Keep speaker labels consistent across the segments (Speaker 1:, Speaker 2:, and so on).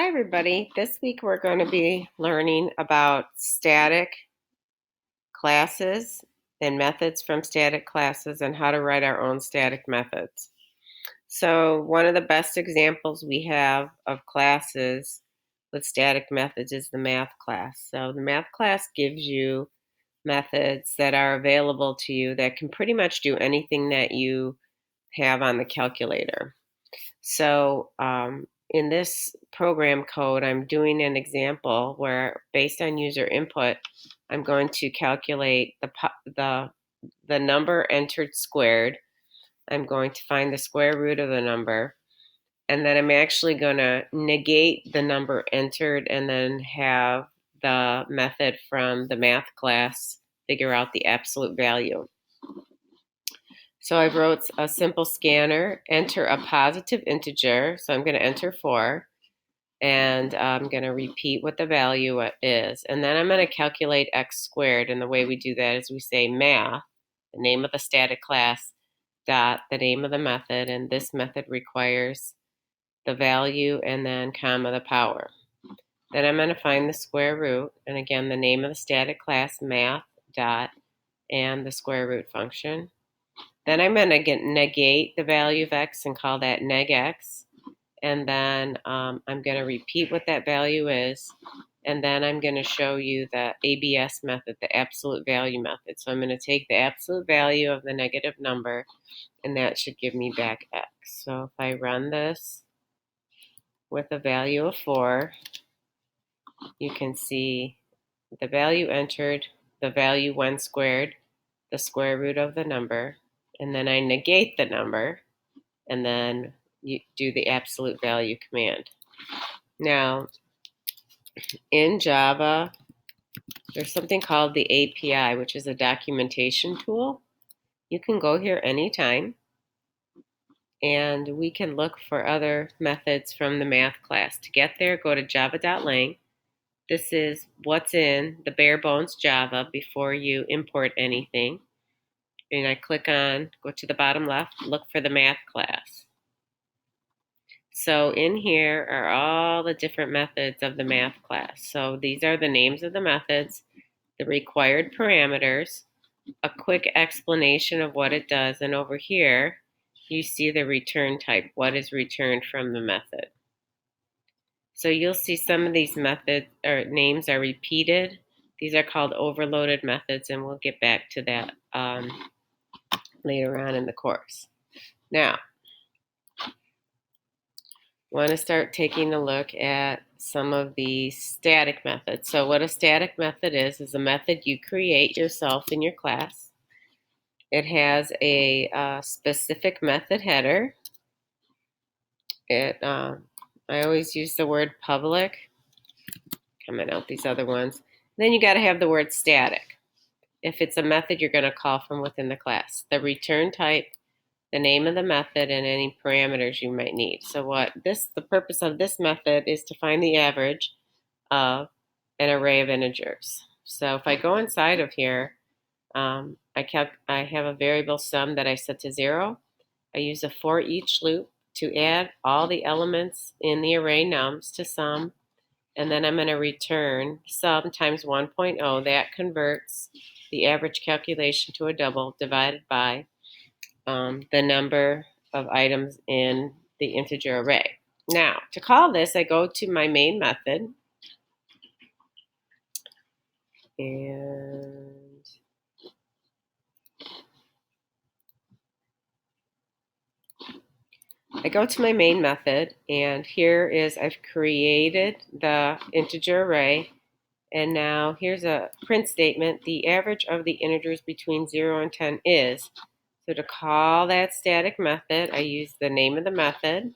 Speaker 1: Hi everybody. This week we're going to be learning about static classes and methods from static classes and how to write our own static methods. So one of the best examples we have of classes with static methods is the math class. So the math class gives you methods that are available to you that can pretty much do anything that you have on the calculator. So in this program code, I'm doing an example where, based on user input, I'm going to calculate the number entered squared. I'm going to find the square root of the number, and then I'm actually going to negate the number entered and then have the method from the math class figure out the absolute value. So I wrote a simple scanner, enter a positive integer. So I'm going to enter 4, and I'm going to repeat what the value is. And then I'm going to calculate x squared. And the way we do that is we say math, the name of the static class, dot the name of the method. And this method requires the value and then comma the power. Then I'm going to find the square root. And again, the name of the static class, math, dot, and the square root function. Then I'm going to negate the value of x and call that neg x. And then I'm going to repeat what that value is. And then I'm going to show you the ABS method, the absolute value method. So I'm going to take the absolute value of the negative number, and that should give me back x. So if I run this with a value of 4, you can see the value entered, the value when squared, the square root of the number, and then I negate the number, and then you do the absolute value command. Now, in Java, there's something called the API, which is a documentation tool. You can go here anytime, and we can look for other methods from the math class. To get there, go to java.lang. This is what's in the bare bones Java before you import anything. And I click on, go to the bottom left, look for the math class. So in here are all the different methods of the math class. So these are the names of the methods, the required parameters, a quick explanation of what it does, and over here you see the return type, what is returned from the method. So you'll see some of these methods or names are repeated. These are called overloaded methods, and we'll get back to that later on in the course. Now, want to start taking a look at some of the static methods. So what a static method is a method you create yourself in your class. It has a specific method header. I always use the word public, coming out these other ones. Then you got to have the word static if it's a method you're going to call from within the class. The return type, the name of the method, and any parameters you might need. So the purpose of this method is to find the average of an array of integers. So if I go inside of here, I have a variable sum that I set to 0. I use a for each loop to add all the elements in the array nums to sum, and then I'm going to return sum times 1.0. That converts the average calculation to a double divided by the number of items in the integer array. Now, to call this, I go to my main method, and I go to my main method, and here is I've created the integer array, and now here's a print statement. The average of the integers between 0 and 10 is. So to call that static method, I use the name of the method,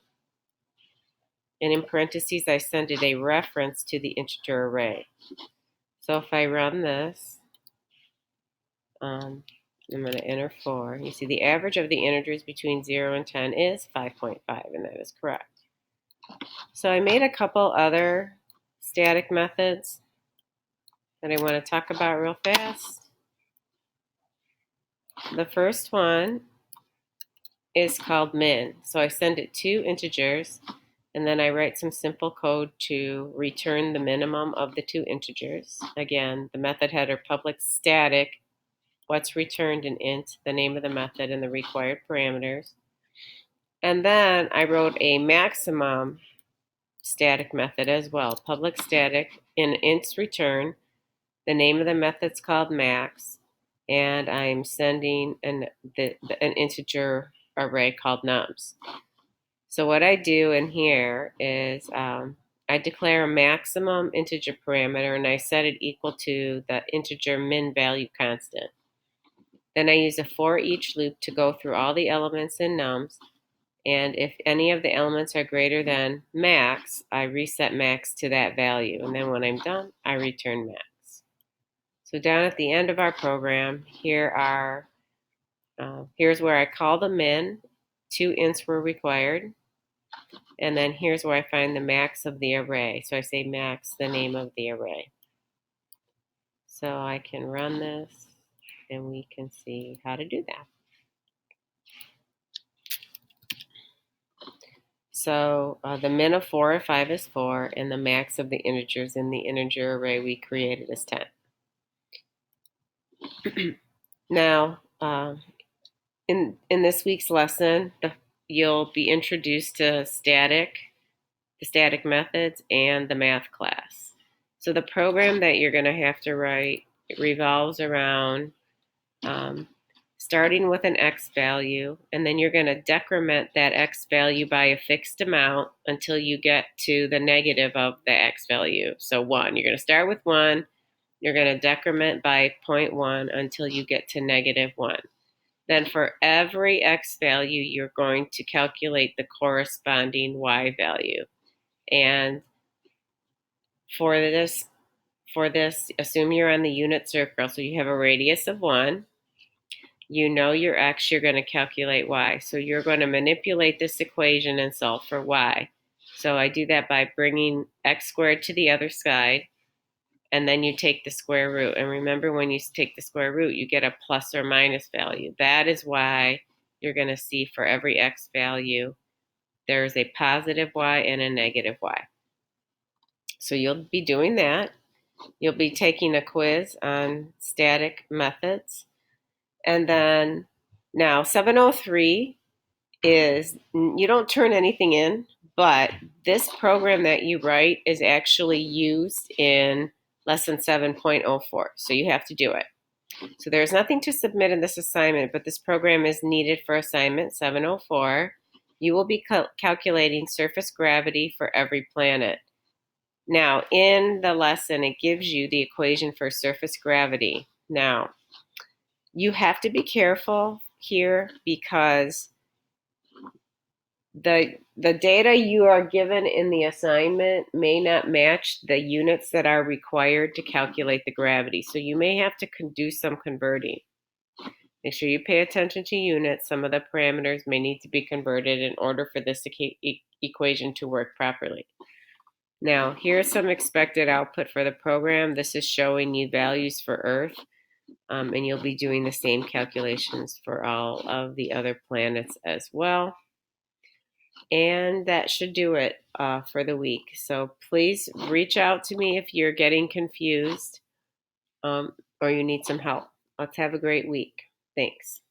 Speaker 1: and in parentheses I send it a reference to the integer array. So if I run this, I'm going to enter 4. You see the average of the integers between 0 and 10 is 5.5, and that is correct. So I made a couple other static methods that I want to talk about real fast. The first one is called min. So I send it 2 integers, And then I write some simple code to return the minimum of the two integers. Again, the method header public static, what's returned in int, the name of the method, and the required parameters. And then I wrote a maximum static method as well, public static in int's return. The name of the method's called max, and I'm sending an integer array called nums. So what I do in here is I declare a maximum integer parameter, and I set it equal to the integer min value constant. Then I use a for each loop to go through all the elements in nums, and if any of the elements are greater than max, I reset max to that value, and then when I'm done, I return max. So down at the end of our program, here's where I call the min. 2 ints were required. And then here's where I find the max of the array. So I say max, the name of the array. So I can run this, and we can see how to do that. So the min of 4 or 5 is 4, and the max of the integers in the integer array we created is 10. Now, in this week's lesson, you'll be introduced to the static methods, and the math class. So the program that you're going to have to write revolves around starting with an x value, and then you're going to decrement that x value by a fixed amount until you get to the negative of the x value. So 1. You're going to start with 1. You're going to decrement by 0.1 until you get to negative 1. Then for every x value, you're going to calculate the corresponding y value. And for this, assume you're on the unit circle, so you have a radius of 1. You know your x, you're going to calculate y. So you're going to manipulate this equation and solve for y. So I do that by bringing x squared to the other side, and then you take the square root. And remember, when you take the square root, you get a plus or minus value. That is why you're going to see for every x value, there's a positive y and a negative y. So you'll be doing that. You'll be taking a quiz on static methods. And then now 703 is, you don't turn anything in, but this program that you write is actually used in lesson 7.04. So you have to do it. So there's nothing to submit in this assignment, but this program is needed for assignment 704. You will be calculating surface gravity for every planet. Now, in the lesson, it gives you the equation for surface gravity. Now, you have to be careful here because the data you are given in the assignment may not match the units that are required to calculate the gravity. So you may have to do some converting. Make sure you pay attention to units. Some of the parameters may need to be converted in order for this equation to work properly. Now, here's some expected output for the program. This is showing you values for Earth, and you'll be doing the same calculations for all of the other planets as well. And that should do it for the week. So please reach out to me if you're getting confused or you need some help. Let's have a great week. Thanks.